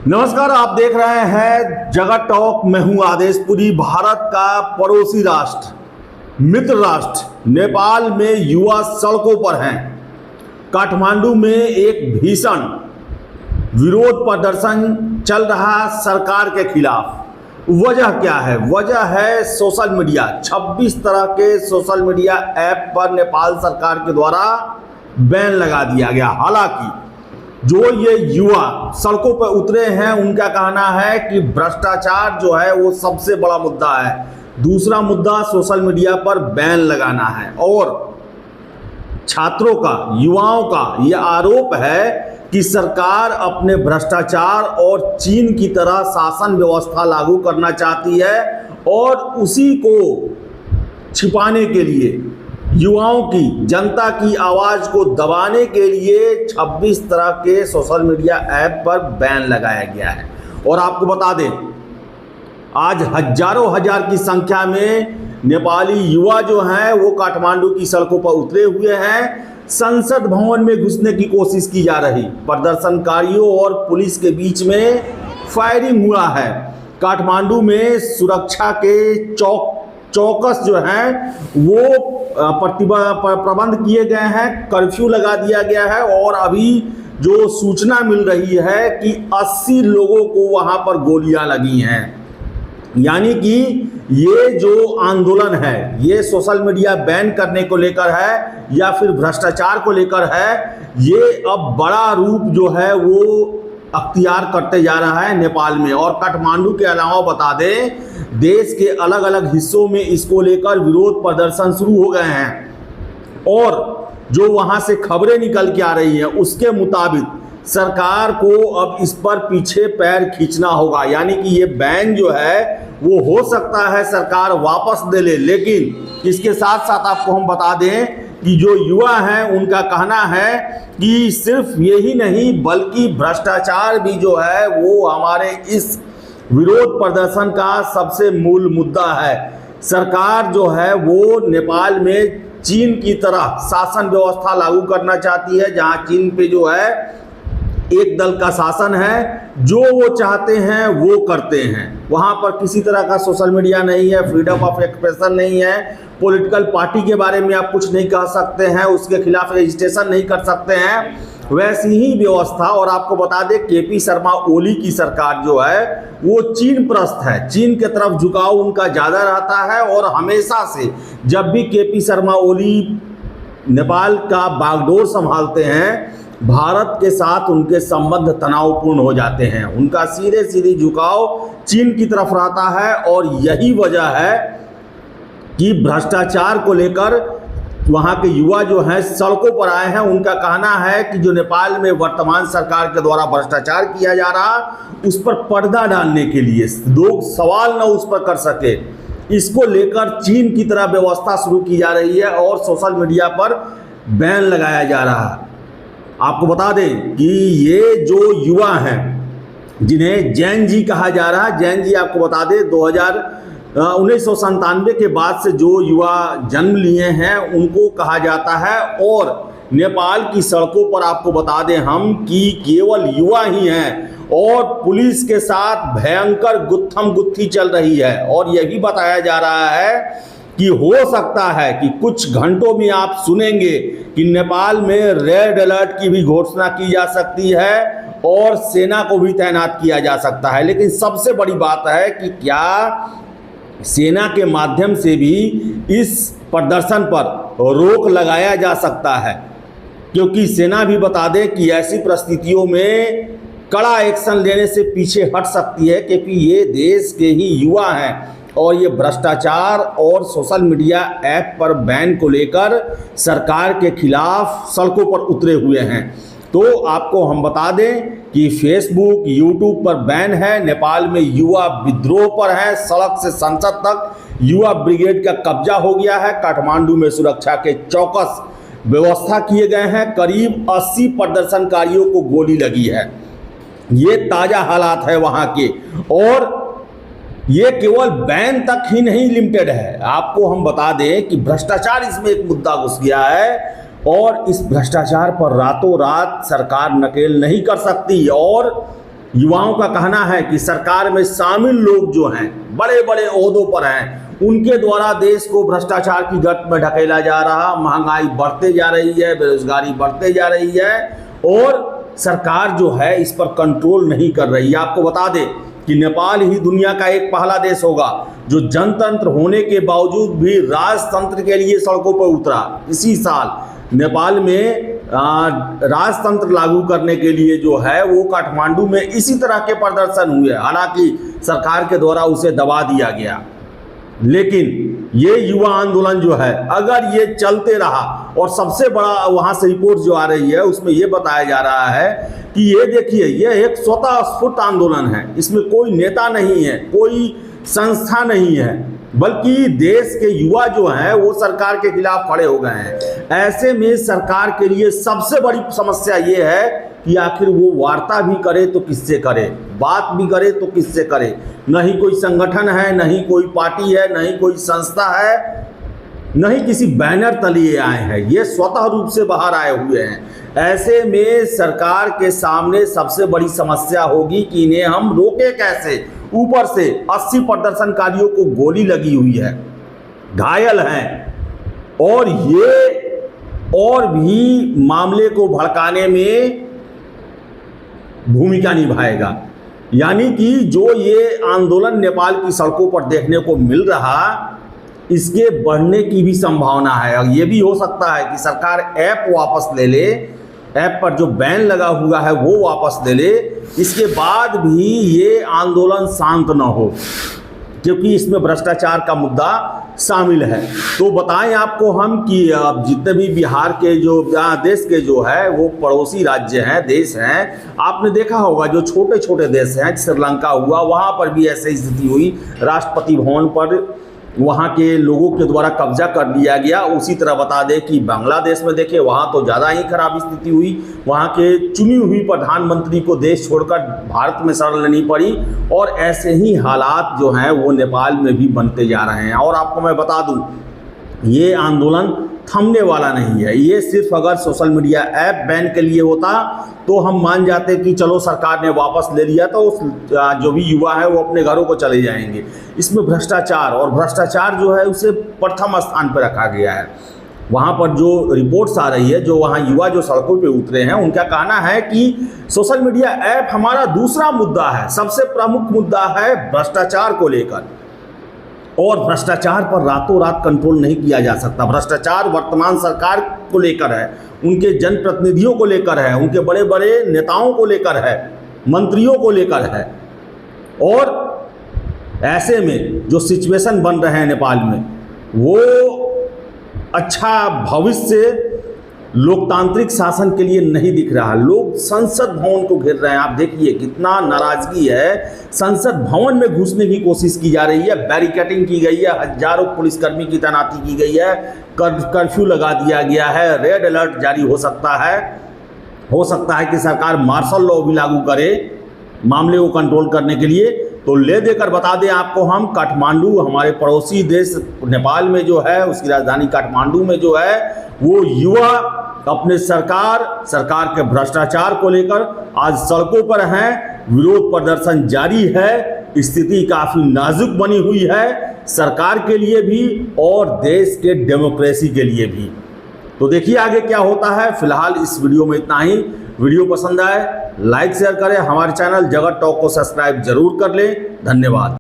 नमस्कार, आप देख रहे हैं जगत टॉक। मैं हूं आदेशपुरी। भारत का पड़ोसी राष्ट्र, मित्र राष्ट्र नेपाल में युवा सड़कों पर हैं। काठमांडू में एक भीषण विरोध प्रदर्शन चल रहा सरकार के खिलाफ। वजह क्या है? वजह है सोशल मीडिया। 26 तरह के सोशल मीडिया ऐप पर नेपाल सरकार के द्वारा बैन लगा दिया गया। हालांकि जो ये युवा सड़कों पर उतरे हैं उनका कहना है कि भ्रष्टाचार जो है वो सबसे बड़ा मुद्दा है। दूसरा मुद्दा सोशल मीडिया पर बैन लगाना है। और छात्रों का, युवाओं का ये आरोप है कि सरकार अपने भ्रष्टाचार और चीन की तरह शासन व्यवस्था लागू करना चाहती है और उसी को छिपाने के लिए, युवाओं की, जनता की आवाज को दबाने के लिए 26 तरह के सोशल मीडिया ऐप पर बैन लगाया गया है। और आपको बता दें, आज हजारों हजार की संख्या में नेपाली युवा जो हैं वो काठमांडू की सड़कों पर उतरे हुए हैं। संसद भवन में घुसने की कोशिश की जा रही। प्रदर्शनकारियों और पुलिस के बीच में फायरिंग हुआ है। काठमांडू में सुरक्षा के चौकस जो हैं वो प्रबंध किए गए हैं। कर्फ्यू लगा दिया गया है और अभी जो सूचना मिल रही है कि 80 लोगों को वहां पर गोलियां लगी हैं। यानी कि ये जो आंदोलन है ये सोशल मीडिया बैन करने को लेकर है या फिर भ्रष्टाचार को लेकर है। ये अब बड़ा रूप जो है वो अख्तियार करते जा रहा है नेपाल में। और काठमांडू के अलावा बता दें, देश के अलग अलग हिस्सों में इसको लेकर विरोध प्रदर्शन शुरू हो गए हैं। और जो वहां से खबरें निकल के आ रही हैं उसके मुताबिक सरकार को अब इस पर पीछे पैर खींचना होगा। यानी कि ये बैन जो है वो हो सकता है सरकार वापस दे ले। लेकिन इसके साथ साथ आपको हम बता दें कि जो युवा हैं उनका कहना है कि सिर्फ यही नहीं बल्कि भ्रष्टाचार भी जो है वो हमारे इस विरोध प्रदर्शन का सबसे मूल मुद्दा है। सरकार जो है वो नेपाल में चीन की तरह शासन व्यवस्था लागू करना चाहती है, जहां चीन पे जो है एक दल का शासन है। जो वो चाहते हैं वो करते हैं। वहां पर किसी तरह का सोशल मीडिया नहीं है, फ्रीडम ऑफ एक्सप्रेशन नहीं है, पॉलिटिकल पार्टी के बारे में आप कुछ नहीं कह सकते हैं, उसके खिलाफ रजिस्ट्रेशन नहीं कर सकते हैं। वैसी ही व्यवस्था। और आपको बता दें केपी शर्मा ओली की सरकार जो है वो चीन प्रस्त है। चीन के तरफ झुकाव उनका ज़्यादा रहता है और हमेशा से जब भी केपी शर्मा ओली नेपाल का बागडोर संभालते हैं भारत के साथ उनके संबंध तनावपूर्ण हो जाते हैं। उनका सीधे सीधे झुकाव चीन की तरफ रहता है। और यही वजह है कि भ्रष्टाचार को लेकर वहाँ के युवा जो हैं सड़कों पर आए हैं। उनका कहना है कि जो नेपाल में वर्तमान सरकार के द्वारा भ्रष्टाचार किया जा रहा उस पर पर्दा डालने के लिए लोग सवाल न उस पर कर सके, इसको लेकर चीन की तरह व्यवस्था शुरू की जा रही है और सोशल मीडिया पर बैन लगाया जा रहा है। आपको बता दें कि ये जो युवा हैं जिन्हें जैन जी कहा जा रहा है, जैन जी आपको बता दें 1997 के बाद से जो युवा जन्म लिए हैं उनको कहा जाता है। और नेपाल की सड़कों पर आपको बता दें हम कि केवल युवा ही हैं और पुलिस के साथ भयंकर गुत्थम गुत्थी चल रही है। और यही बताया जा रहा है कि हो सकता है कि कुछ घंटों में आप सुनेंगे कि नेपाल में रेड अलर्ट की भी घोषणा की जा सकती है और सेना को भी तैनात किया जा सकता है। लेकिन सबसे बड़ी बात है कि क्या सेना के माध्यम से भी इस प्रदर्शन पर रोक लगाया जा सकता है? क्योंकि सेना भी बता दें कि ऐसी परिस्थितियों में कड़ा एक्शन लेने से पीछे हट सकती है, क्योंकि ये देश के ही युवा हैं और ये भ्रष्टाचार और सोशल मीडिया ऐप पर बैन को लेकर सरकार के खिलाफ सड़कों पर उतरे हुए हैं। तो आपको हम बता दें कि फेसबुक, यूट्यूब पर बैन है। नेपाल में युवा विद्रोह पर है। सड़क से संसद तक युवा ब्रिगेड का कब्जा हो गया है। काठमांडू में सुरक्षा के चौकस व्यवस्था किए गए हैं। करीब 80 प्रदर्शनकारियों को गोली लगी है। ये ताज़ा हालात है वहाँ के। और ये केवल बैन तक ही नहीं लिमिटेड है। आपको हम बता दें कि भ्रष्टाचार इसमें एक मुद्दा घुस गया है और इस भ्रष्टाचार पर रातों रात सरकार नकेल नहीं कर सकती। और युवाओं का कहना है कि सरकार में शामिल लोग जो हैं, बड़े बड़े ओहदों पर हैं, उनके द्वारा देश को भ्रष्टाचार की गट में ढकेला जा रहा, महंगाई बढ़ते जा रही है, बेरोजगारी बढ़ते जा रही है और सरकार जो है इस पर कंट्रोल नहीं कर रही है। आपको बता दें कि नेपाल ही दुनिया का एक पहला देश होगा जो जनतंत्र होने के बावजूद भी राजतंत्र के लिए सड़कों पर उतरा। इसी साल नेपाल में राजतंत्र लागू करने के लिए जो है वो काठमांडू में इसी तरह के प्रदर्शन हुए, हालांकि सरकार के द्वारा उसे दबा दिया गया। लेकिन ये युवा आंदोलन जो है अगर ये चलते रहा, और सबसे बड़ा वहाँ से रिपोर्ट जो आ रही है उसमें ये बताया जा रहा है कि ये देखिए ये एक स्वतः स्फूर्त आंदोलन है, इसमें कोई नेता नहीं है, कोई संस्था नहीं है, बल्कि देश के युवा जो हैं वो सरकार के खिलाफ खड़े हो गए हैं। ऐसे में सरकार के लिए सबसे बड़ी समस्या ये है कि आखिर वो वार्ता भी करे तो किससे करे, बात भी करे तो किससे करे। नहीं कोई संगठन है, नहीं कोई पार्टी है, नहीं कोई संस्था है, नहीं किसी बैनर तले आए हैं, ये स्वतः रूप से बाहर आए हुए हैं। ऐसे में सरकार के सामने सबसे बड़ी समस्या होगी कि इन्हें हम रोके कैसे। ऊपर से 80 प्रदर्शनकारियों को गोली लगी हुई है, घायल हैं, और ये और भी मामले को भड़काने में भूमिका निभाएगा। यानी कि जो ये आंदोलन नेपाल की सड़कों पर देखने को मिल रहा, इसके बढ़ने की भी संभावना है। और ये भी हो सकता है कि सरकार ऐप वापस ले ले, ऐप पर जो बैन लगा हुआ है वो वापस ले ले, इसके बाद भी ये आंदोलन शांत न हो, क्योंकि इसमें भ्रष्टाचार का मुद्दा शामिल है। तो बताएं आपको हम कि जितने भी बिहार के जो देश के जो है वो पड़ोसी राज्य हैं, देश हैं, आपने देखा होगा जो छोटे छोटे देश हैं, श्रीलंका हुआ, वहाँ पर भी ऐसी स्थिति हुई, राष्ट्रपति भवन पर वहाँ के लोगों के द्वारा कब्जा कर लिया गया। उसी तरह बता दें कि बांग्लादेश में देखिए वहाँ तो ज़्यादा ही खराब स्थिति हुई, वहाँ के चुनी हुई प्रधानमंत्री को देश छोड़कर भारत में शरण लेनी पड़ी, और ऐसे ही हालात जो हैं वो नेपाल में भी बनते जा रहे हैं। और आपको मैं बता दूँ ये आंदोलन थमने वाला नहीं है। ये सिर्फ अगर सोशल मीडिया ऐप बैन के लिए होता तो हम मान जाते कि चलो सरकार ने वापस ले लिया तो जो भी युवा है वो अपने घरों को चले जाएंगे। इसमें भ्रष्टाचार, और भ्रष्टाचार जो है उसे प्रथम स्थान पर रखा गया है। वहाँ पर जो रिपोर्ट्स आ रही है, जो वहाँ युवा जो सड़कों पे उतरे हैं, उनका कहना है कि सोशल मीडिया ऐप हमारा दूसरा मुद्दा है, सबसे प्रमुख मुद्दा है भ्रष्टाचार को लेकर, और भ्रष्टाचार पर रातों रात कंट्रोल नहीं किया जा सकता। भ्रष्टाचार वर्तमान सरकार को लेकर है, उनके जनप्रतिनिधियों को लेकर है, उनके बड़े बड़े नेताओं को लेकर है, मंत्रियों को लेकर है। और ऐसे में जो सिचुएशन बन रहे हैं नेपाल में, वो अच्छा भविष्य लोकतांत्रिक शासन के लिए नहीं दिख रहा। लोग संसद भवन को घेर रहे हैं, आप देखिए कितना नाराजगी है। संसद भवन में घुसने की कोशिश की जा रही है, बैरिकेडिंग की गई है, हजारों पुलिसकर्मी की तैनाती की गई है, कर्फ्यू लगा दिया गया है, रेड अलर्ट जारी हो सकता है कि सरकार मार्शल लॉ भी लागू करे मामले को कंट्रोल करने के लिए। तो ले देकर बता दें आपको हम, काठमांडू हमारे पड़ोसी देश नेपाल में जो है, उसकी राजधानी काठमांडू में जो है वो युवा अपने सरकार के भ्रष्टाचार को लेकर आज सड़कों पर हैं, विरोध प्रदर्शन जारी है। स्थिति काफ़ी नाजुक बनी हुई है सरकार के लिए भी और देश के डेमोक्रेसी के लिए भी। तो देखिए आगे क्या होता है। फिलहाल इस वीडियो में इतना ही। वीडियो पसंद आए लाइक शेयर करें, हमारे चैनल जगत टॉक को सब्सक्राइब जरूर कर लें। धन्यवाद।